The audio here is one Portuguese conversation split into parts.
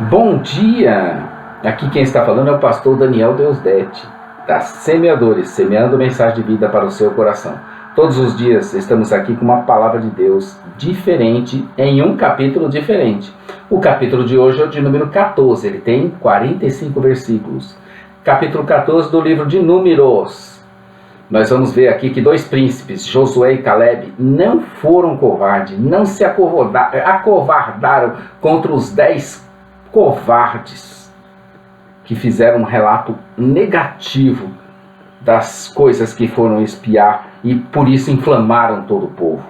Bom dia! Aqui quem está falando é o pastor Daniel Deusdete, da Semeadores, semeando mensagem de vida para o seu coração. Todos os dias estamos aqui com uma palavra de Deus diferente, em um capítulo diferente. O capítulo de hoje é o de número 14, ele tem 45 versículos. Capítulo 14 do livro de Números. Nós vamos ver aqui que dois príncipes, Josué e Caleb, não foram covardes, não se acovardaram contra os 10 covardes que fizeram um relato negativo das coisas que foram espiar e por isso inflamaram todo o povo.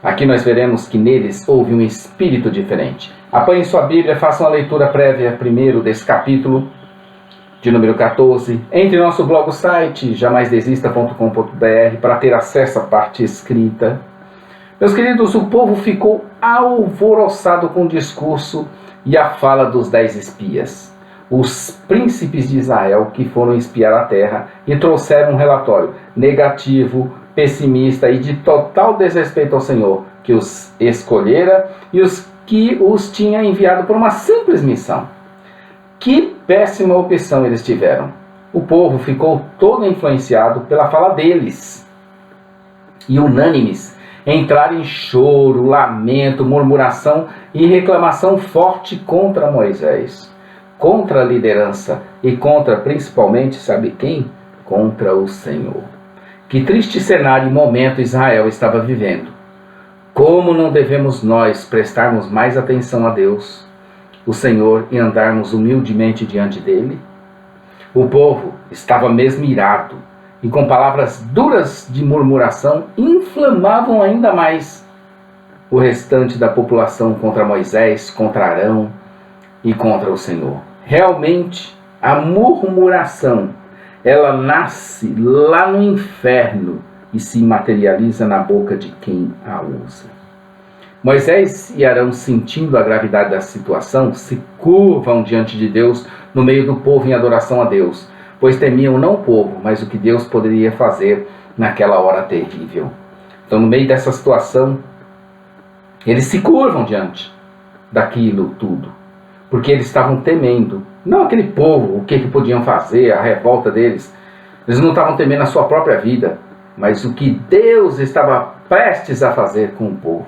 Aqui nós veremos que neles houve um espírito diferente. Apanhe sua Bíblia, faça uma leitura prévia primeiro desse capítulo de número 14. Entre no nosso blog, o site jamaisdesista.com.br para ter acesso à parte escrita. Meus queridos, o povo ficou alvoroçado com o discurso e a fala dos 10 espias, os príncipes de Israel que foram espiar a terra e trouxeram um relatório negativo, pessimista e de total desrespeito ao Senhor, que os escolhera e os que os tinha enviado por uma simples missão. Que péssima opção eles tiveram. O povo ficou todo influenciado pela fala deles e unânimes entraram em choro, lamento, murmuração e reclamação forte contra Moisés, contra a liderança e contra, principalmente, sabe quem? Contra o Senhor. Que triste cenário e momento Israel estava vivendo. Como não devemos nós prestarmos mais atenção a Deus, o Senhor, e andarmos humildemente diante dele? O povo estava mesmo irado, e com palavras duras de murmuração, inflamavam ainda mais o restante da população contra Moisés, contra Arão e contra o Senhor. Realmente, a murmuração, ela nasce lá no inferno e se materializa na boca de quem a usa. Moisés e Arão, sentindo a gravidade da situação, se curvam diante de Deus no meio do povo em adoração a Deus, pois temiam não o povo, mas o que Deus poderia fazer naquela hora terrível. Então, no meio dessa situação, eles se curvam diante daquilo tudo, porque eles estavam temendo, não aquele povo, o que podiam fazer, a revolta deles. Eles não estavam temendo a sua própria vida, mas o que Deus estava prestes a fazer com o povo.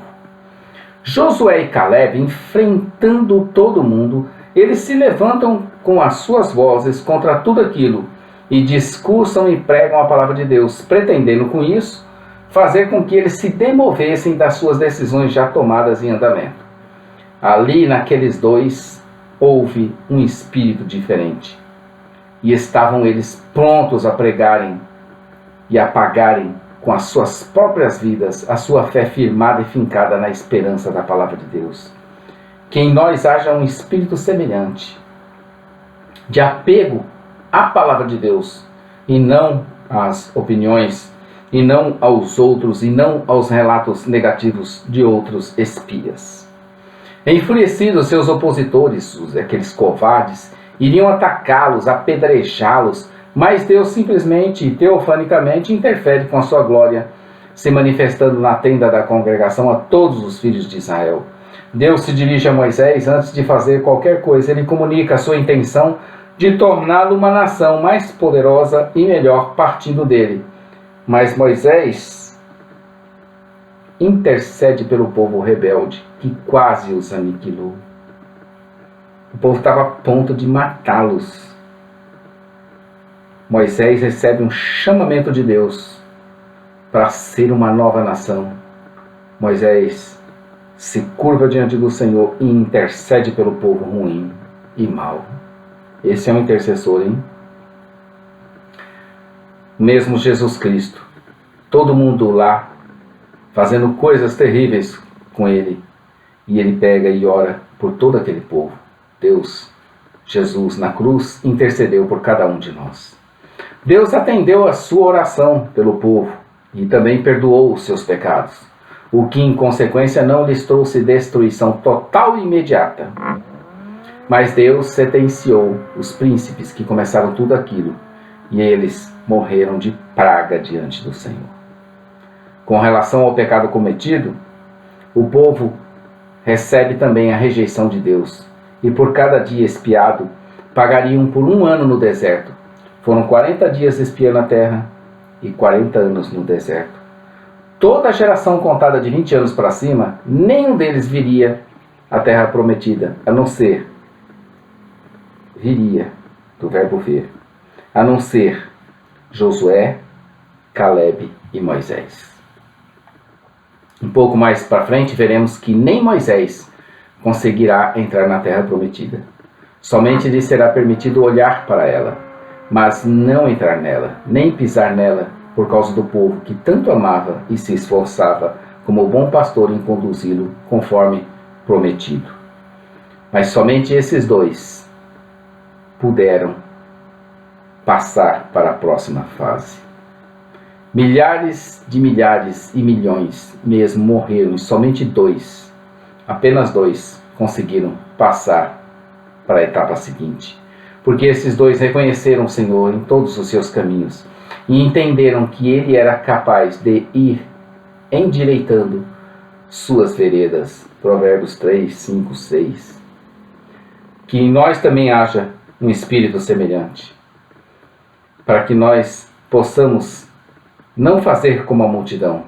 Josué e Caleb, enfrentando todo mundo, eles se levantam com as suas vozes contra tudo aquilo e discursam e pregam a palavra de Deus, pretendendo com isso fazer com que eles se demovessem das suas decisões já tomadas em andamento. Ali naqueles dois houve um espírito diferente e estavam eles prontos a pregarem e a pagarem com as suas próprias vidas a sua fé firmada e fincada na esperança da palavra de Deus. Que em nós haja um espírito semelhante, de apego à palavra de Deus, e não às opiniões, e não aos outros, e não aos relatos negativos de outros espias. Enfurecidos, seus opositores, aqueles covardes, iriam atacá-los, apedrejá-los, mas Deus simplesmente e teofanicamente interfere com a sua glória, se manifestando na tenda da congregação a todos os filhos de Israel. Deus se dirige a Moisés antes de fazer qualquer coisa. Ele comunica a sua intenção de torná-lo uma nação mais poderosa e melhor partindo dele. Mas Moisés intercede pelo povo rebelde, que quase os aniquilou. O povo estava a ponto de matá-los. Moisés recebe um chamamento de Deus para ser uma nova nação. Moisés se curva diante do Senhor e intercede pelo povo ruim e mau. Esse é um intercessor, hein? Mesmo Jesus Cristo, todo mundo lá fazendo coisas terríveis com ele, e ele pega e ora por todo aquele povo. Deus, Jesus na cruz, intercedeu por cada um de nós. Deus atendeu a sua oração pelo povo e também perdoou os seus pecados, o que em consequência não lhes trouxe destruição total e imediata. Mas Deus sentenciou os príncipes que começaram tudo aquilo, e eles morreram de praga diante do Senhor. Com relação ao pecado cometido, o povo recebe também a rejeição de Deus e por cada dia espiado, pagariam por 1 ano no deserto. Foram 40 dias espiando a terra e 40 anos no deserto. Toda a geração contada de 20 anos para cima, nenhum deles viria à terra prometida, a não ser, viria, do verbo ver, a não ser Josué, Calebe e Moisés. Um pouco mais para frente veremos que nem Moisés conseguirá entrar na terra prometida. Somente lhe será permitido olhar para ela, mas não entrar nela, nem pisar nela, por causa do povo que tanto amava e se esforçava como bom pastor em conduzi-lo conforme prometido. Mas somente esses dois puderam passar para a próxima fase. Milhares e milhões mesmo morreram e somente dois, apenas dois, conseguiram passar para a etapa seguinte. Porque esses dois reconheceram o Senhor em todos os seus caminhos e entenderam que Ele era capaz de ir endireitando suas veredas. Provérbios 3, 5, 6. Que em nós também haja um espírito semelhante, para que nós possamos não fazer como a multidão,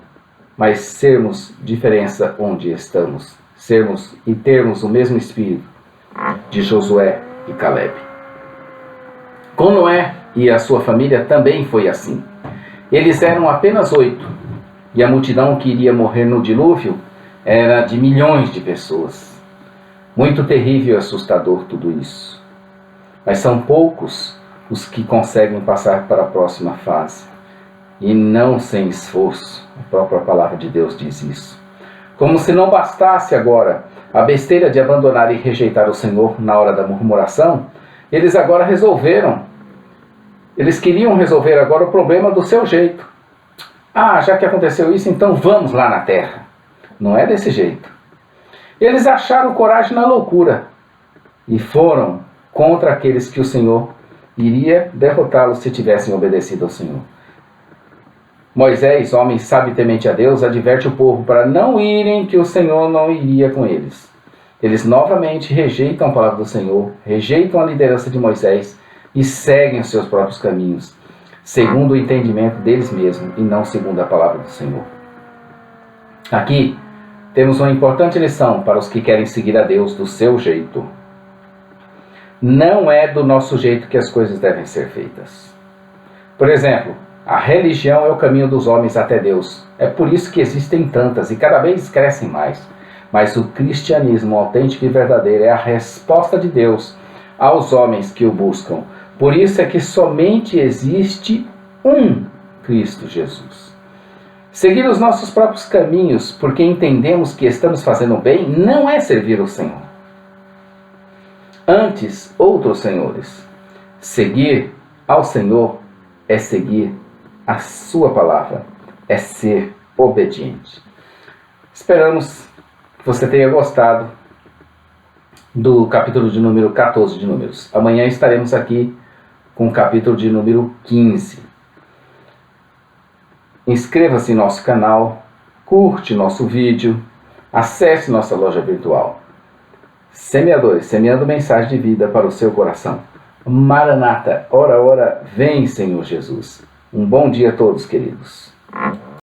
mas sermos diferença onde estamos, sermos e termos o mesmo espírito de Josué e Calebe. Com Noé e a sua família também foi assim. Eles eram apenas 8, e a multidão que iria morrer no dilúvio era de milhões de pessoas. Muito terrível e assustador tudo isso. Mas são poucos os que conseguem passar para a próxima fase. E não sem esforço. A própria palavra de Deus diz isso. Como se não bastasse agora a besteira de abandonar e rejeitar o Senhor na hora da murmuração, eles agora eles queriam resolver agora o problema do seu jeito. Ah, já que aconteceu isso, então vamos lá na terra. Não é desse jeito. Eles acharam coragem na loucura e foram contra aqueles que o Senhor iria derrotá-los se tivessem obedecido ao Senhor. Moisés, homem sábio e temente a Deus, adverte o povo para não irem, que o Senhor não iria com eles. Eles novamente rejeitam a palavra do Senhor, rejeitam a liderança de Moisés e seguem os seus próprios caminhos, segundo o entendimento deles mesmos e não segundo a palavra do Senhor. Aqui temos uma importante lição para os que querem seguir a Deus do seu jeito. Não é do nosso jeito que as coisas devem ser feitas. Por exemplo, a religião é o caminho dos homens até Deus. É por isso que existem tantas e cada vez crescem mais. Mas o cristianismo autêntico e verdadeiro é a resposta de Deus aos homens que o buscam. Por isso é que somente existe um Cristo Jesus. Seguir os nossos próprios caminhos, porque entendemos que estamos fazendo bem, não é servir o Senhor. Antes, outros senhores. Seguir ao Senhor é seguir a sua palavra, é ser obediente. Esperamos que você tenha gostado do capítulo de número 14 de Números. Amanhã estaremos aqui com o capítulo de número 15. Inscreva-se em nosso canal, curte nosso vídeo, acesse nossa loja virtual. Semeadores, semeando mensagem de vida para o seu coração. Maranata, ora, ora, vem Senhor Jesus. Um bom dia a todos, queridos.